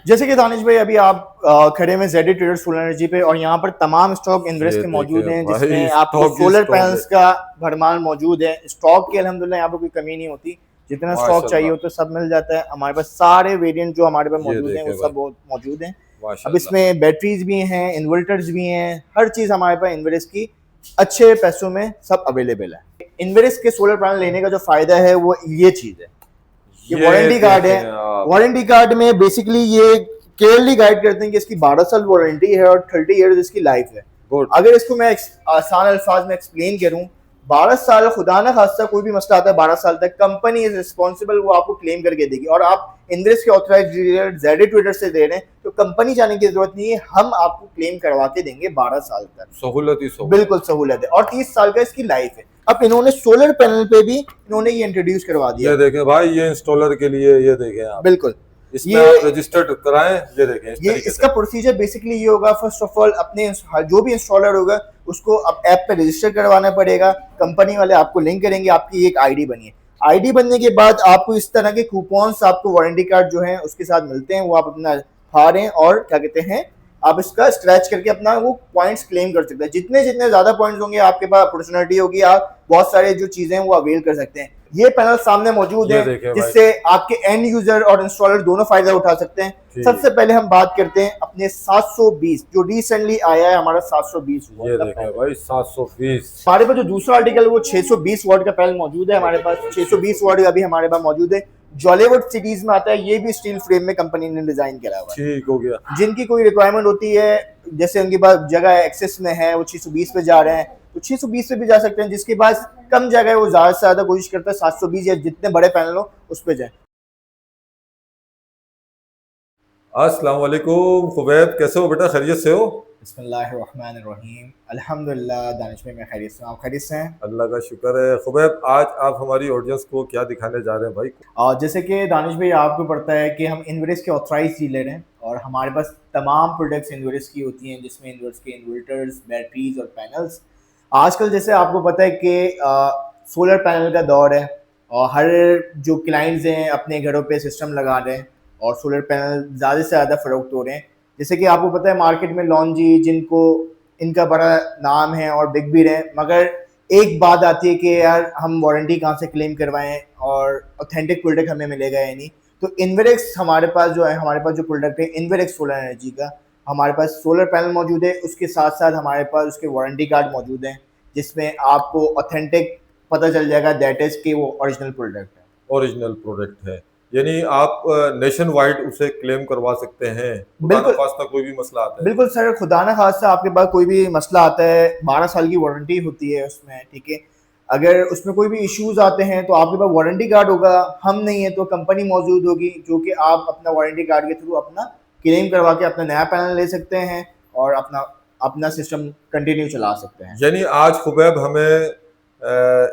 जैसे कि दानिश भाई अभी आप खड़े में जेडी ट्रेडर्स सोलर एनर्जी पे और यहाँ पर तमाम स्टॉक इन्वेस्ट ये के मौजूद देखे हैं भाई जिसमें आपको स्टॉक ही सोलर स्टॉक है। पैनल्स का भरमार मौजूद है। स्टॉक की अल्हम्दुलिल्लाह यहाँ पर कोई कमी नहीं होती, जितना स्टॉक चाहिए माशाल्लाह। होता है सब मिल जाता है हमारे पास। सारे वेरिएंट जो हमारे पास ये मौजूद हैं वो देखे भाई सब मौजूद हैं। अब माशाल्लाह। इसमें बैटरीज भी हैं, इन्वर्टर्स भी हैं, हर चीज़ हमारे पास इन्वेस्ट की अच्छे पैसों में सब अवेलेबल है। इन्वेस्ट के सोलर पैनल लेने का जो फायदा है वो ये चीज़ है, ये ये वारंटी कार्ड है। देखें आप। वारंटी कार्ड में बेसिकली ये क्लियरली गाइड करते हैं कि इसकी 12 साल वारंटी है और 30 इयर्स इसकी लाइफ है। गुड। अगर इसको मैं आसान अल्फाज में एक्सप्लेन करूं, 12 साल खुदा ना खास्ता कोई भी मसला आता है 12 साल तक कंपनी इज रिस्पॉन्सिबल, वो आपको क्लेम करके देगी। और आप इंद्रेस के ऑथराइज्ड डीलर जेडी ट्रेडर से दे रहे हैं तो कंपनी जाने की जरूरत नहीं है, हम आपको क्लेम करवा के देंगे 12 साल तक। सहूलत ही सहूलत। बिल्कुल सहूलत है और 30 साल का इसकी लाइफ है। अब इन्होंने सोलर पैनल पे भी इन्होंने ये इंट्रोड्यूस करवा दिया। ये देखें भाई, ये इंस्टॉलर के लिए ये देखें आप। बिल्कुल इसमें ये आप रजिस्टर्ड कराएं। ये देखें इस ये तरीके इसका से। प्रोसीजर बेसिकली ये होगा, फर्स्ट ऑफ ऑल अपने जो भी इंस्टॉलर होगा उसको अब ऐप पे रजिस्टर करवाना पड़ेगा। कंपनी वाले आपको लिंक करेंगे, आपकी एक आईडी बनी है। आईडी बनने के बाद आपको इस तरह के कूपन्स, आपको वारंटी कार्ड जो है उसके साथ मिलते हैं, वो आप अपना फाड़ें और क्या कहते हैं आप इसका स्क्रैच करके अपना वो पॉइंट्स क्लेम कर सकते हैं। जितने जितने ज्यादा पॉइंट्स होंगे आपके पास अपॉर्चुनिटी होगी, आप बहुत सारे जो चीजें हैं वो अवेल कर सकते हैं। ये पैनल सामने मौजूद ये है देखें भाई। जिससे आपके एंड यूजर और इंस्टॉलर दोनों फायदा उठा सकते हैं। ठीक। सबसे पहले हम बात करते हैं अपने 720 जो रिसेंटली आया है हमारा 720 ये वाट का देखें पैनल। भाई 720। हमारे पास जो दूसरा आर्टिकल वो 620 वाट का पैनल मौजूद है हमारे पास। 620 वाट का भी हमारे पास मौजूद है, जॉलीवुड सीरीज में आता है। ये भी स्टील फ्रेम में कंपनी ने डिजाइन करा हुआ है। ठीक हो गया। जिनकी कोई रिक्वायरमेंट होती है, जैसे उनके पास जगह एक्सेस में है, वो 620 पे जा रहे हैं तो 620 पे भी जा सकते हैं। जिसके पास कम जगह है वो ज्यादा से ज्यादा कोशिश करता है 720 या जितने बड़े पैनल हो उस पे जाए। अस्सलाम वालेकुम खुबैब, कैसे हो बेटा? खैरियत से हो? बिस्मिल्लाहिर्रहमानिर्रहीम। अल्हम्दुलिल्लाह दानिश भाई मैं खैरियत से हूं, आप खैरियत से हैं? अल्लाह का शुक्र है। खुबैब, आज आप हमारी ऑडियंस को क्या दिखाने जा रहे हैं भाई? और जैसे कि दानिश भाई आपको पता है कि हम इन्वर्स के ऑथराइज डीलर हैं और हमारे पास तमाम प्रोडक्ट्स इन्वर्स की होती हैं, जिसमें इन्वर्स के इन्वर्टर्स, बैटरीज और पैनल्स। आजकल जैसे आपको पता है कि सोलर पैनल का दौर है और हर जो क्लाइंट्स हैं अपने घरों पे सिस्टम लगा रहे हैं और सोलर पैनल ज़्यादा से ज़्यादा फ़रोख्त हो रहे हैं। जैसे कि आपको पता है मार्केट में लॉन्जी जिनको इनका बड़ा नाम है और बिक भी रहे हैं, मगर एक बात आती है कि यार हम वारंटी कहाँ से क्लेम करवाएं और ऑथेंटिक प्रोडक्ट हमें मिलेगा या नहीं। तो इन्वेरेक्स हमारे पास जो है, हमारे पास जो प्रोडक्ट है इन्वेरेक्स सोलर एनर्जी का, हमारे पास सोलर पैनल मौजूद है, उसके साथ साथ हमारे पास उसके वारंटी कार्ड मौजूद हैं जिसमें आपको ऑथेंटिक पता चल जाएगा दैट इज कि वो ओरिजिनल प्रोडक्ट है। ओरिजिनल प्रोडक्ट है, यानी आप नेशन वाइड उसे क्लेम करवा सकते हैं। बिल्कुल। खास्ता कोई भी मसला आता है। बिल्कुल सर, खुदा ना खास्ता आपके पास कोई भी मसला आता है, 12 साल की वारंटी होती है उसमें, ठीक है। अगर उसमें कोई भी इश्यूज आते हैं तो आपके पास वारंटी कार्ड होगा, हम नहीं है तो कंपनी मौजूद होगी जो कि आप अपना वारंटी कार्ड के थ्रू अपना क्लेम करवा के अपना नया पैनल ले सकते हैं और अपना अपना सिस्टम कंटिन्यू चला सकते हैं। यानी आज खुबैब हमें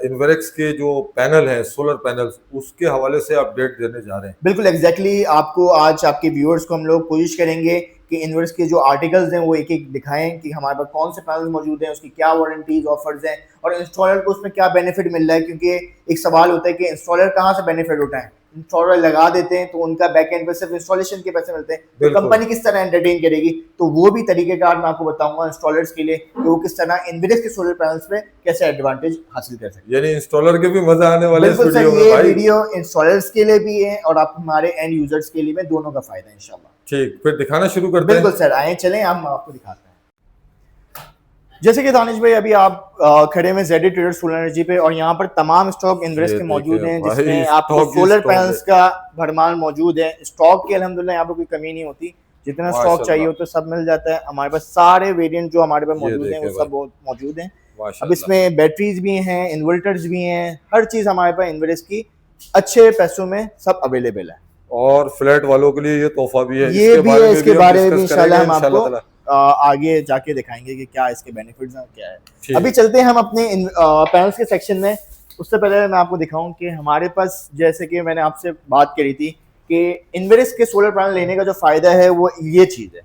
इन्वेरेक्स के जो पैनल हैं, सोलर पैनल्स, उसके हवाले से अपडेट देने जा रहे हैं। बिल्कुल एग्जैक्टली आपको आज आपके व्यूअर्स को हम लोग कोशिश करेंगे कि इन्वर्स के जो आर्टिकल्स हैं वो एक एक दिखाएं कि हमारे पास कौन से पैनल मौजूद हैं, उसकी क्या वारंटीज ऑफर्स हैं और इंस्टॉलर को उसमें क्या बेनिफिट मिल रहा है। क्योंकि एक सवाल होता है कि इंस्टॉलर कहाँ से बेनिफिट उठाएं। इंस्टॉलर लगा देते हैं तो उनका बैक एंड पे सिर्फ इंस्टॉलेशन के पैसे मिलते हैं, तो कंपनी किस तरह एंटरटेन करेगी। तो वो भी तरीकेकार मैं आपको बताऊंगा इंस्टॉलर्स के लिए कि वो किस तरह इन्वेरेक्स के सोलर पैनल्स पे कैसे एडवांटेज हासिल कर सकते हैं। यानी इंस्टॉलर के भी मजा आने वाले हैं इस बिल्कुल सर, वीडियो में ये भाई। वीडियो इंस्टॉलर्स के लिए भी है और आप हमारे एंड यूजर्स के लिए भी, दोनों का फायदा है इंशाल्लाह। ठीक, फिर दिखाना शुरू करते हैं। बिल्कुल सर, आए चलें हम आपको दिखाते हैं। जैसे कि दानिश भाई अभी आप खड़े में जेडी ट्रेडर्स सोलर एनर्जी पे और यहाँ पर तमाम स्टॉक इन्वेस्ट ये के मौजूद देखें हैं भाई, जिसमें आपको स्टॉक ही सोलर स्टॉक पैनल्स का भरमार मौजूद है। स्टॉक की अल्हम्दुलिल्लाह यहाँ पर कोई कमी नहीं होती, जितना स्टॉक माशाल्लाह। चाहिए होता है सब मिल जाता है हमारे पास। सारे वेरिएंट जो हमारे पास ये मौजूद हैं वो देखें सब मौजूद हैं। अब माशाल्लाह। इसमें बैटरीज भी हैं, इन्वर्टर्स भी हैं, हर चीज़ हमारे पास इन्वेस्ट की अच्छे पैसों में सब अवेलेबल है। और फ्लैट वालों के लिए ये तोहफा भी है। ये भी है, इसके बारे में भी डिस्कस इंशाल्लाह हम करेंगे आपको इंशाल्लाह। आगे जाके दिखाएंगे कि क्या इसके बेनिफिट्स हैं क्या है। ठीक। अभी चलते हैं हम अपने पैनल्स के सेक्शन में। उससे पहले मैं आपको दिखाऊं कि हमारे पास, जैसे कि मैंने आपसे बात करी थी कि इन्वेरेक्स के सोलर पैनल लेने का जो फायदा है वो ये चीज है,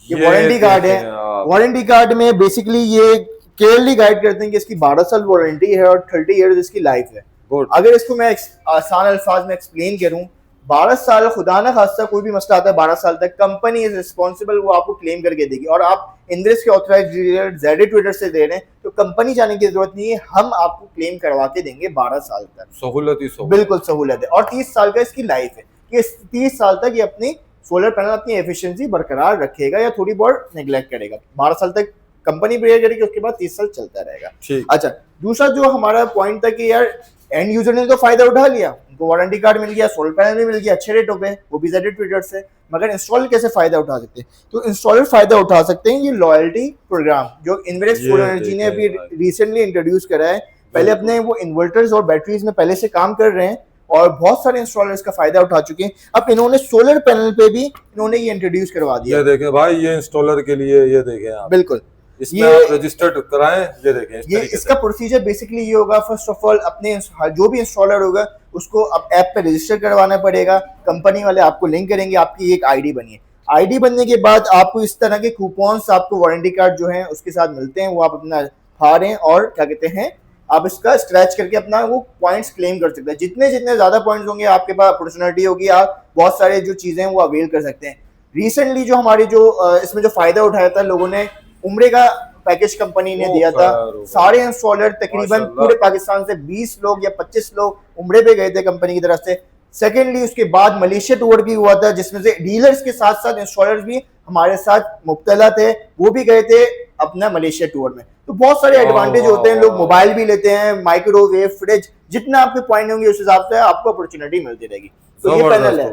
ये वारंटी कार्ड है। वारंटी कार्ड में बेसिकली ये क्लियरली गाइड करते हैं कि इसकी 12 साल वारंटी है और 30 इयर्स इसकी लाइफ है। गुड। अगर इसको मैं आसान अल्फाज में एक्सप्लेन करूं, 12 साल खुदा ना खास्ता कोई भी मसला आता है 12 साल तक कंपनी इज रिस्पॉन्सिबल, वो आपको क्लेम करके देगी। और आप इनवेस्ट के ऑथराइज्ड डीलर जेड ट्विटर से दे रहे हैं तो कंपनी जाने की जरूरत नहीं है, हम आपको क्लेम करवा के देंगे 12 साल तक। सहूलत ही सहूलत, बिल्कुल सहूलत है। और 30 साल का इसकी लाइफ है कि 30 साल तक ये अपनी सोलर पैनल अपनी एफिशिएंसी बरकरार रखेगा या थोड़ी बहुत नेग्लेक्ट करेगा। 12 साल तक कंपनी बेयर करेगी, उसके बाद 30 साल चलता रहेगा। अच्छा, दूसरा जो हमारा पॉइंट था कि यार एंड यूजर ने तो फायदा उठा लिया, उनको वारंटी कार्ड मिल गया, सोलर पैनल भी मिल गया अच्छे रेटों पे, वो भी जेड ट्विटर से, मगर इंस्टॉलर कैसे फायदा उठा सकते हैं? तो इंस्टॉलर फायदा उठा सकते हैं ये लॉयल्टी प्रोग्राम जो इन्वेरेक्स सोलर एनर्जी ने अभी रिसेंटली इंट्रोड्यूस करा है। पहले अपने वो इन्वर्टर्स और बैटरीज में पहले से काम कर रहे हैं और बहुत सारे इंस्टॉलर्स का फायदा उठा चुके हैं। अब इन्होंने सोलर पैनल पे भी इन्होंने ये इंट्रोड्यूस करवा दिया। ये देखें भाई, ये इंस्टॉलर के लिए, ये देखें आप, बिल्कुल इसमें आप रजिस्टर्ड कराएं। ये देखें ये इसका प्रोसीजर बेसिकली ये होगा, फर्स्ट ऑफ ऑल अपने जो भी इंस्टॉलर होगा उसको अब ऐप पे रजिस्टर करवाना पड़ेगा, कंपनी वाले आपको लिंक करेंगे, आपकी एक आईडी बनिए। आईडी बनने के बाद आपको इस तरह के कूपन्स, आपको वारंटी कार्ड जो है उसके साथ मिलते हैं, वो आप अपना फाड़ें और क्या कहते हैं आप इसका स्क्रैच करके अपना वो पॉइंट्स क्लेम कर सकते हैं। जितने जितने ज्यादा पॉइंट्स होंगे आपके पास अपॉर्चुनिटी होगी, आप बहुत सारे जो चीजें हैं वो अवेल कर सकते हैं। रिसेंटली जो हमारी जो इसमें जो फायदा उठाया था लोगों ने, उम्रे का पैकेज कंपनी ने दिया था। सारे इंस्टॉलर तकरीबन पूरे पाकिस्तान से 20 लोग या 25 लोग उम्रे पे गए थे कंपनी की तरफ से। सेकेंडली उसके बाद मलेशिया टूर भी हुआ था जिसमें से डीलर्स के साथ साथ इंस्टॉलर्स भी हमारे साथ मुब्तला थे, वो भी गए थे अपना मलेशिया टूर में। तो बहुत सारे एडवांटेज होते हैं, लोग मोबाइल भी लेते हैं, माइक्रोवेव, फ्रिज, जितना आपके पॉइंट होंगे उस हिसाब से आपको अपॉर्चुनिटी मिलती रहेगी। तो ये पैनल है,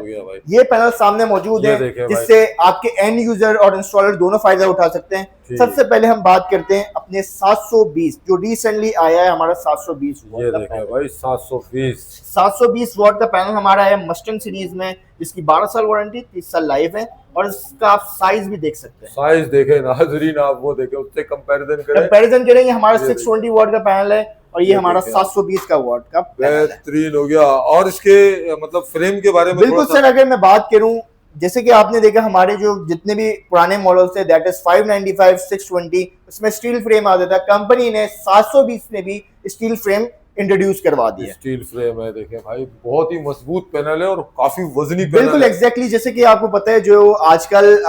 ये पैनल सामने मौजूद है जिससे आपके एंड यूजर और इंस्टॉलर दोनों फायदा उठा सकते हैं। सबसे पहले हम बात करते हैं अपने 720 जो रिसेंटली आया है हमारा 720 ये देखें भाई 720 वॉट का पैनल हमारा है मस्टंग सीरीज में, जिसकी 12 साल वारंटी, 30 साल लाइफ है। और इसका आप साइज भी देख सकते हैं, साइज देखें नाज़रीन, आप वो देखें, उससे कंपैरिजन करेंगे। हमारा 620 वॉट का पैनल है और ये हमारा 720 का वॉट का बेहतरीन हो गया। और इसके मतलब फ्रेम के बारे में बिल्कुल सर, अगर मैं बात करूं, जैसे कि आपने देखा हमारे जो जितने भी पुराने मॉडल्स थे दैट इज 595, 620, उसमें स्टील फ्रेम आता था। कंपनी ने 720 में भी स्टील फ्रेम इंट्रोड्यूस करवा दिया। स्टील फ्रेम है, देखें भाई, बहुत ही मजबूत पैनल है और काफी वजनी पैनल बिल्कुल एग्जैक्टली जैसे कि आपको पता है जो आजकल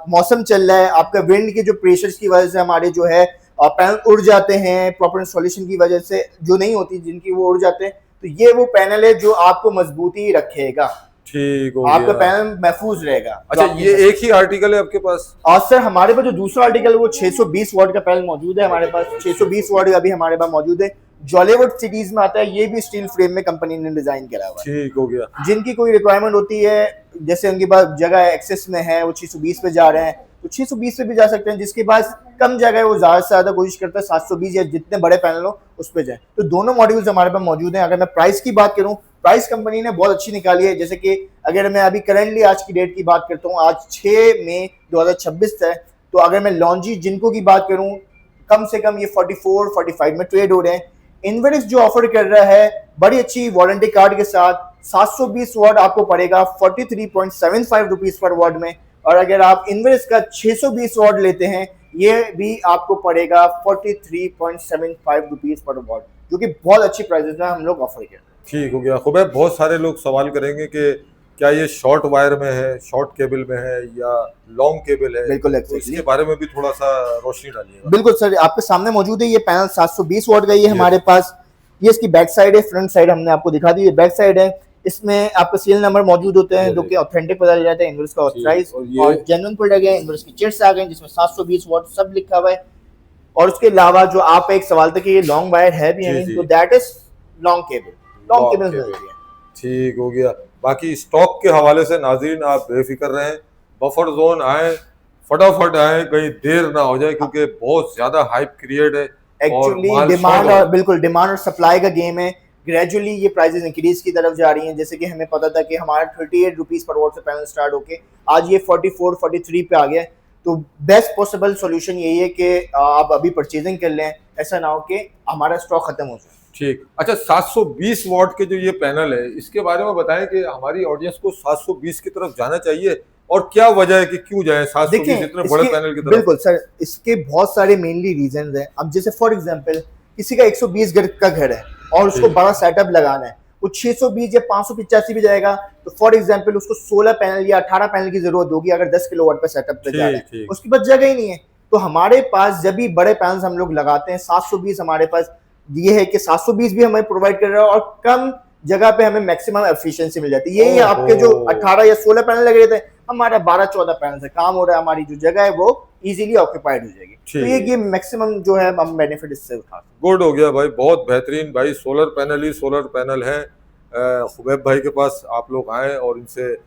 मौसम चल रहा है, आपका विंड के जो प्रेशर्स की वजह से हमारे जो है पैनल उड़ जाते हैं, प्रॉपर इंस्टॉलेशन की वजह से जो नहीं होती जिनकी वो उड़ जाते हैं। तो ये वो पैनल है जो आपको मजबूती रखेगा, ठीक हो आपका पैनल महफूज रहेगा। अच्छा, ये एक ही आर्टिकल है आपके पास? और सर हमारे पास जो दूसरा आर्टिकल है वो 620 वॉट का पैनल मौजूद है हमारे पास, 620 वॉट का भी हमारे पास मौजूद है। जॉलीवुड सीरीज में आता है, ये भी स्टील फ्रेम में कंपनी ने डिजाइन करा हुआ है। ठीक हो गया। जिनकी कोई रिक्वायरमेंट होती है, जैसे उनके पास जगह एक्सेस में है, वो 620 पे जा रहे हैं तो 620 पे भी जा सकते हैं। जिसके पास कम जगह है वो ज्यादा से ज्यादा कोशिश करता है 720 या जितने बड़े पैनल हो उस पे जाए। तो दोनों मॉड्यूल्स हमारे पास मौजूद हैं। अगर मैं प्राइस की बात करूं, प्राइस कंपनी ने बहुत अच्छी निकाली है। जैसे कि अगर मैं अभी करंटली आज की डेट की बात करता हूँ, आज 6 मई 2026 है, तो अगर मैं लॉन्जी जिनको की बात करूं, कम से कम ये 44-45 में ट्रेड हो रहे हैं। इन्वेरिक्स जो ऑफर कर रहा है बड़ी अच्छी वारंटी कार्ड के साथ 720 वॉट आपको पड़ेगा 43.75 रुपीज पर वॉट में। और अगर आप इन्वेरिक्स का 620 वॉट लेते हैं ये भी आपको पड़ेगा 43.75 रुपीज पर वॉट, जो कि बहुत अच्छी प्राइसेस में हम लोग ऑफर कर रहे हैं। ठीक हो गया। खुबैब, बहुत सारे लोग सवाल करेंगे कि क्या ये शॉर्ट वायर में है, शॉर्ट केबल में है या लॉन्ग केबल है? बिल्कुल तो इसके बारे में भी थोड़ा सा रोशनी डालिएगा। बिल्कुल सर, आपके सामने मौजूद है ये पैनल 720 वॉट का, ये हमारे पास, ये इसकी बैक साइड है, फ्रंट साइड हमने आपको दिखा दी, ये बैक साइड है। इसमें आपका सीरियल नंबर मौजूद होते हैं जो कि ऑथेंटिक पता चल जाता है, इन्वेरिक्स का ऑथराइज और जेन्युइन प्रोडक्ट है। इन्वेरिक्स की चिट्स आ गए जिसमें 720 वॉट सब लिखा हुआ है। और उसके अलावा जो आप एक सवाल था कि ये लॉन्ग वायर है भी नहीं, तो दैट इज लॉन्ग केबल। ठीक हो गया। बाकी स्टॉक के हवाले से नाज़रीन आप बेफिक्र रहें, बफर जोन आए, फटाफट आए, कहीं देर ना हो जाए क्योंकि बहुत ज्यादा हाइप क्रिएट है। एक्चुअली डिमांड और बिल्कुल डिमांड और सप्लाई का गेम है। ग्रेजुअली ये प्राइसेस इंक्रीज की तरफ जा रही हैं। जैसे कि हमें पता था कि हमारा 38 रुपीज पर वॉट से पैनल स्टार्ट होके आज ये 44-43 पे आ गया। तो बेस्ट पॉसिबल सॉल्यूशन यही है कि आप अभी परचेजिंग कर लें, ऐसा ना हो कि हमारा स्टॉक खत्म हो जाए। ठीक। अच्छा, 720 वॉट के जो ये पैनल है इसके बारे में बताएं कि हमारी ऑडियंस को 720 की तरफ जाना चाहिए और क्या वजह है कि क्यों जाए 720 इतने बड़े पैनल की तरफ? बिल्कुल सर, इसके बहुत सारे मेनली रीजंस हैं। अब जैसे फॉर एग्जांपल किसी का 120 गज का घर है और उसको बड़ा सेटअप लगाना है, कुछ 620 या 585 भी जाएगा, तो फॉर एग्जांपल उसको 16 पैनल या 18 पैनल की जरूरत होगी अगर 10 किलोवाट पे सेटअप पे जा रहे हैं, उसके पास जगह ही नहीं है। तो हमारे पास जब भी बड़े पैनल्स हम लोग लगाते हैं 720 हमारे पास ये है कि 720 भी हमें प्रोवाइड कर रहा है और कम जगह पे हमें मैक्सिमम एफिशिएंसी मिल जाती है। यही आपके जो 18 या 16 पैनल लगे थे, हमारा 12-14 पैनल से काम हो रहा है, हमारी जो जगह है वो इजीली ऑक्यूपाइड हो जाएगी। तो ये मैक्सिमम जो है हम बेनिफिट इससे उठा सकते हैं। गुड हो गया भाई, बहुत बेहतरीन भाई। सोलर पैनल ही सोलर पैनल है। खुबैब भाई के पास आप लोग आएँ और इनसे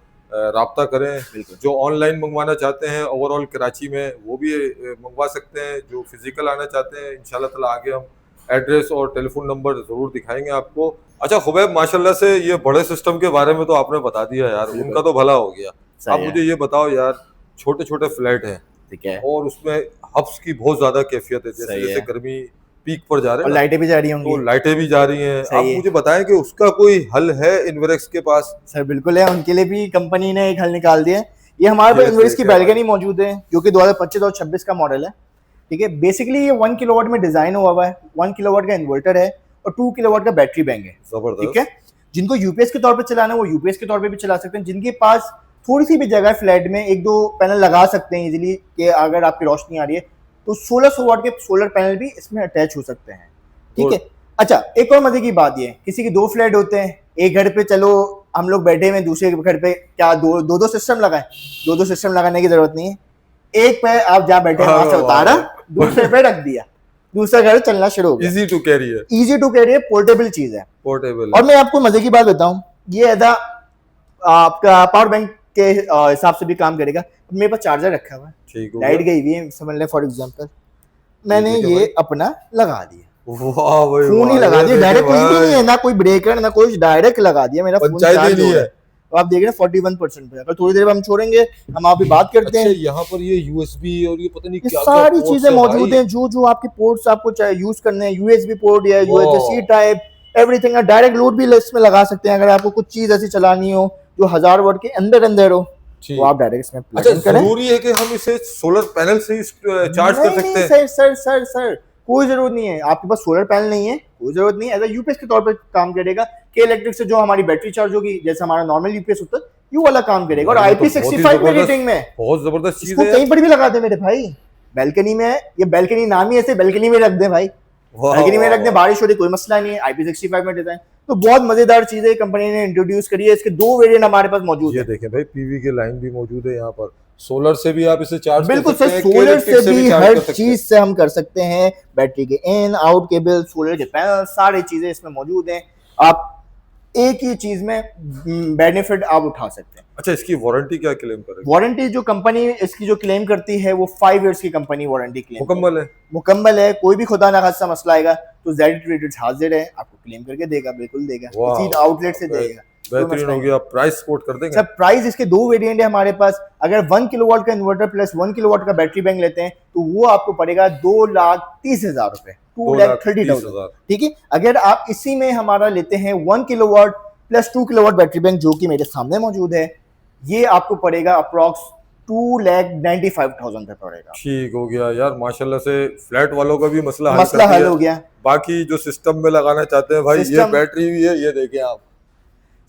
राब्ता करें। जो ऑनलाइन मंगवाना चाहते हैं ओवरऑल कराची में वो भी मंगवा सकते हैं, जो फिजिकल आना चाहते हैं इंशाल्लाह ताला आगे हम एड्रेस और टेलीफोन नंबर जरूर दिखाएंगे आपको। अच्छा खुबैब, माशाल्लाह से ये बड़े सिस्टम के बारे में तो आपने बता दिया यार, उनका तो भला हो गया। अब मुझे ये बताओ यार, छोटे छोटे फ्लैट हैं, ठीक है, और उसमें हब्स की बहुत ज्यादा कैफियत है, जैसे जैसे गर्मी पीक पर जा रहे हैं, लाइटें भी जा रही होंगी, तो लाइटें भी जा रही हैं। आप मुझे बताएं कि उसका कोई हल है इन्वेरेक्स के पास? सर बिल्कुल है, उनके लिए भी कंपनी ने एक हल निकाल दिया है। ये हमारे पास इन्वेरेक्स की बैल्कनी मौजूद है जो कि 2025 और 26 का मॉडल है, ठीक है। बेसिकली ये 1 किलोवाट में डिजाइन हुआ है, 1 किलोवाट का इन्वर्टर है और 2 किलोवाट का बैटरी बैंक है, ठीक है। जिनको यूपीएस के तौर पर चलाना है वो यूपीएस के तौर पर भी चला सकते हैं। जिनके पास थोड़ी सी भी जगह फ्लैट में 1-2 पैनल लगा सकते हैं इजीली, कि अगर आपकी रोशनी आ रही है तो 1600 वाट के सोलर पैनल भी इसमें अटैच हो सकते हैं, ठीक है। अच्छा, एक और मजे की बात ये, किसी के 2 फ्लैट होते हैं, एक घर पे चलो हम लोग बैठे हुए, दूसरे घर पे क्या दो सिस्टम लगाएं? 2 सिस्टम लगाने की जरूरत नहीं है। एक पे आप जहाँ बैठे वहां से उतारा, दूसरे पे रख दिया, दूसरा घर चलना शुरू हो गया। इजी टू कैरी है, इजी टू कैरी है, पोर्टेबल चीज है, पोर्टेबल। और मैं आपको मजे की बात बताऊं, ये आपका पावर बैंक के हिसाब से भी काम करेगा। मेरे पास चार्जर रखा हुआ है, लाइट गई हुई है समझ लें फॉर एग्जांपल, मैंने ये अपना लगा दिया, फोन ही लगा दिया, डायरेक्ट कुछ भी नहीं है, ना कोई ब्रेकर ना कुछ, डायरेक्ट लगा दिया, मेरा फोन चार्ज हो रहा है। तो आप देख रहे हैं 41% पे, अगर थोड़ी देर में हम छोड़ेंगे, हम आप भी बात करते हैं। यहाँ पर ये यूएसबी और ये पता नहीं क्या सारी चीजें मौजूद हैं, जो आपके पोर्ट्स आपको चाहे यूज करने हैं, यूएसबी पोर्ट या UHC type, everything. Direct load भी इसमें लगा सकते हैं, अगर आपको कुछ चीज ऐसी चलानी हो जो 1000 वाट के अंदर हो तो आप डायरेक्ट इसमें प्लग इन करें। जरूरी है कि हम इसे सोलर पैनल से चार्ज कर सकते हैं? सर कोई जरूरत नहीं है। आपके पास सोलर पैनल नहीं है, कोई जरूरत नहीं है, एज अ यूपीएस के तौर पर काम करेगा। के इलेक्ट्रिक से जो हमारी बैटरी चार्ज होगी, जैसे हमारा नॉर्मल यूपीएस होता है, ये वाला काम करेगा। और IP65 में रेटिंग में बहुत जबरदस्त चीज है, कहीं पर भी लगा दे मेरे भाई, बैल्कनी में है, ये बैल्कनी नाम ही ऐसे, बैल्कनी में रख दे भाई, बैल्कनी में रख दे, बारिश हो रही कोई मसला नहीं है, IP65 में डिजाइन। तो बहुत मजेदार चीज है, कंपनी ने इंट्रोड्यूस करी है। इसके 2 वेरिएंट हमारे पास मौजूद है। ये देखें भाई, पीवी के लाइन भी मौजूद है यहाँ पर, सोलर से भी आप इसे चार्ज बिल्कुल सर, सोलर से भी हर चीज से हम कर सकते हैं। बैटरी के इन आउट केबल, सोलर के पैनल, सारी चीजें इसमें मौजूद हैं। आप एक ही चीज में बेनिफिट आप उठा सकते हैं। अच्छा, इसकी वारंटी क्या क्लेम करेगी? वारंटी जो कंपनी इसकी जो क्लेम करती है वो 5 इयर्स की कंपनी वारंटी क्लेम मुकम्मल है। कोई भी खुदा ना खासा मसला आएगा तो जेड ट्रेडर्स हाजिर है, आपको क्लेम करके देगा, बिल्कुल देगा, किसी आउटलेट से देगा। बेहतरीन हो गया। प्राइस कोट कर देंगे सर? प्राइस इसके 2 वेरिएंट है हमारे पास। अगर 1 किलोवाट का इन्वर्टर प्लस 1 किलोवाट का बैटरी बैंक लेते हैं तो वो आपको पड़ेगा 2,30,000 रुपए, 2,30,000, ठीक है। अगर आप इसी में हमारा लेते हैं 1 kilowatt plus 2 kilowatt battery bank, जो कि मेरे सामने मौजूद है, ये आपको पड़ेगा अप्रॉक्स 2,95,000 पे पड़ेगा। ठीक हो गया यार, माशाल्लाह से फ्लैट वालों का भी मसला हल हो गया। बाकी जो सिस्टम में लगाना चाहते हैं भाई, ये बैटरी भी है, ये देखें आप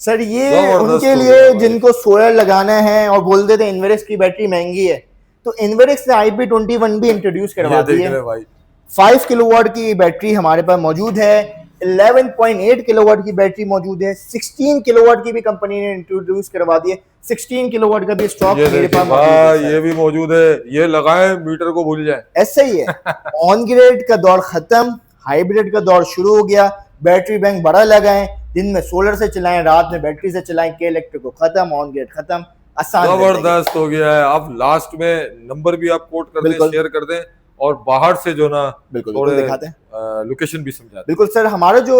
सर, ये उनके लिए जिनको सोलर लगाना है और बोल देते हैं इन्वेरेक्स की बैटरी महंगी है, तो इन्वेरेक्स ने IP21 भी इंट्रोड्यूस करवा दी है। 5 किलोवाट की बैटरी हमारे पास मौजूद है, 11.8 किलोवाट की बैटरी मौजूद है, 16 किलोवाट की भी कंपनी ने इंट्रोड्यूस करवा दी है। 16 किलोवाट का भी स्टॉक मेरे पास मौजूद है। ये भी मौजूद है, ये लगाएं, मीटर को भूल जाए। ऐसा ही है। ऑन ग्रिड का दौर खत्म, हाइब्रिड का दौर शुरू हो गया। बैटरी बैंक बड़ा लगाएं, दिन में सोलर से चलाएं, रात में बैटरी से चलाएं, के इलेक्ट्रिक को खत्म, ऑन ग्रिड खत्म, आसान, जबरदस्त हो गया है। आप लास्ट में नंबर भी आप कोट कर दें, शेयर कर दें, और बाहर से जो ना बिल्कुल दिखाते हैं, लोकेशन भी समझा दें। बिल्कुल सर, हमारा जो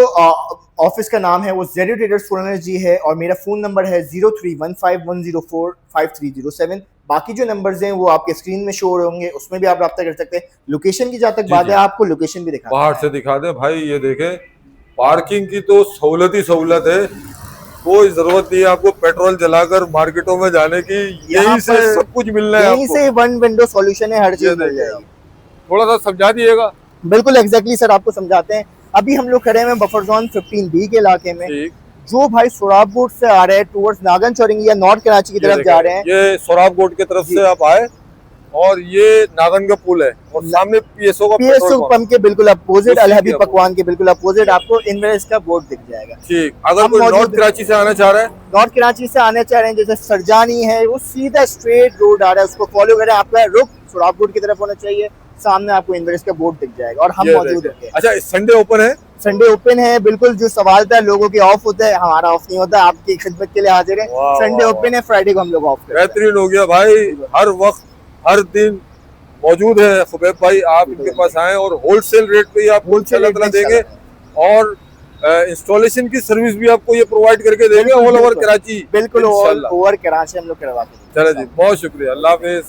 ऑफिस का नाम है वो जेड ट्रेडर्स सोलर एनर्जी है, और मेरा फोन नंबर है 031510453007। बाकी जो नंबर्स हैं वो आपके स्क्रीन में शो होंगे, उसमें भी आप रब्ता कर सकते हैं। लोकेशन की जहाँ तक बात है, आपको लोकेशन भी दिखा, बाहर से दिखा दें भाई। ये देखें, पार्किंग की तो सहूलत ही सहूलत है, कोई जरूरत नहीं है आपको पेट्रोल जलाकर मार्केटों में जाने की, यहीं से सब कुछ मिलना है, यहीं से वन विंडो सॉल्यूशन है, हर चीज मिल जाएगी। थोड़ा सा समझा दिएगा। बिल्कुल एग्जैक्टली सर, आपको समझाते हैं। अभी हम लोग खड़े हैं बफर जोन 15B के इलाके में, जो भाई सोराबकोट से आ रहे हैं टूवर्ड्स नागन चौरंगी या नॉर्थ कराची की तरफ जा रहे हैं, ये सोराबकोट की तरफ से आप आए और ये नागन का पुल है और सामने पीएसओ पंप के बिल्कुल अपोजिट, अल हबीब पकवान के बिल्कुल अपोजिट आपको इनवेरेस का बोर्ड दिख जाएगा। ठीक, अगर कोई नॉर्थ कराची से आना चाह रहा है, नॉर्थ कराची से आने चाह रहे हैं, जैसे सरजानी है, वो सीधा स्ट्रेट रोड आ रहा है, उसको फॉलो करें, आपका रुख सोराबकोट की तरफ होना चाहिए, सामने आपको इनवेरेस का बोर्ड दिख जाएगा और हम मौजूद होंगे। अच्छा, संडे ओपन है? संडे ओपन है बिल्कुल, जो सवाल था लोगों की ऑफ होता है, हमारा ऑफ नहीं होता, आपकी खिदमत के लिए हाजिर है। संडे ओपन है, फ्राइडे को हम लोग ऑफ। बेहतरीन हो गया भाई, हर वक्त हर दिन मौजूद है खुबैब भाई, आप इनके पास आए और होलसेल रेट पे ही आपको इंशाल्लाह देंगे और इंस्टॉलेशन की सर्विस भी आपको ये प्रोवाइड करके देंगे ऑल ओवर कराची। बिल्कुल ओवर कराची हम लोग करवाते हैं। चलो जी, बहुत शुक्रिया, अल्लाह हाफिज।